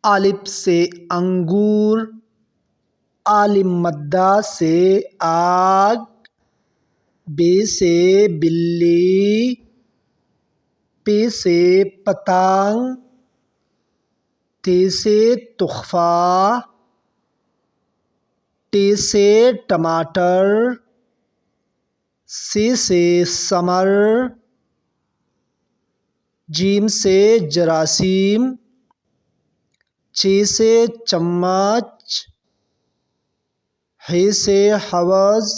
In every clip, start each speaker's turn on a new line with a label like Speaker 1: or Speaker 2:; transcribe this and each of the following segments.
Speaker 1: الف سے انگور، عالم مدہ سے آگ، بے سے بلی، پے سے پتنگ، تے سے تحفہ، ٹے سے ٹماٹر، سے ثمر، جیم سے جراثیم، چے سے چمچ، ہے سے حوض،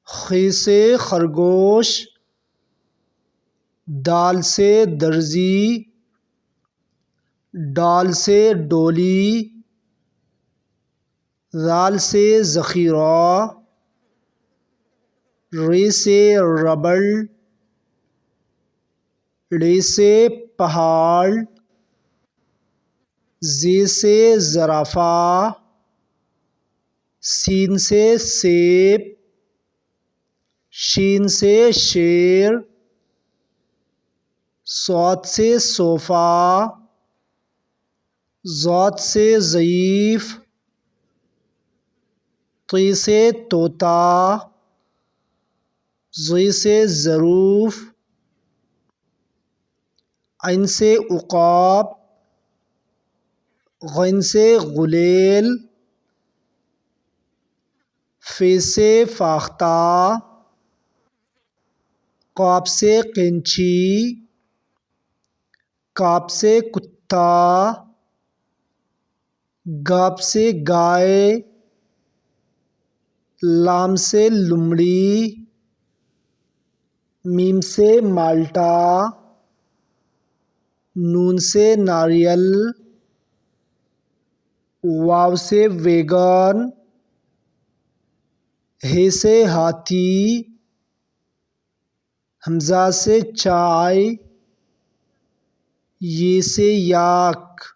Speaker 1: خے سے خرگوش، دال سے درزی، ڈال سے ڈولی، ذال سے ذخیرہ، ری سے ربڑ، ڑے سے پہاڑ، زے سے زرافہ، سین سے سیب، شین سے شیر، صاد سے صوفہ، ضاد سے ضعیف، طی سے طوطا، ضی سے ظروف، عین سے عقاب، غین سے غلیل، فے سے فاختہ، قاف سے قینچی، کاف سے کتا، گاف سے گائے، لام سے لومڑی، میم سے مالٹا، نون سے ناریل، واو سے ویگن، ہے سے ہاتھی، حمزہ سے چائے، یہ سے یاک۔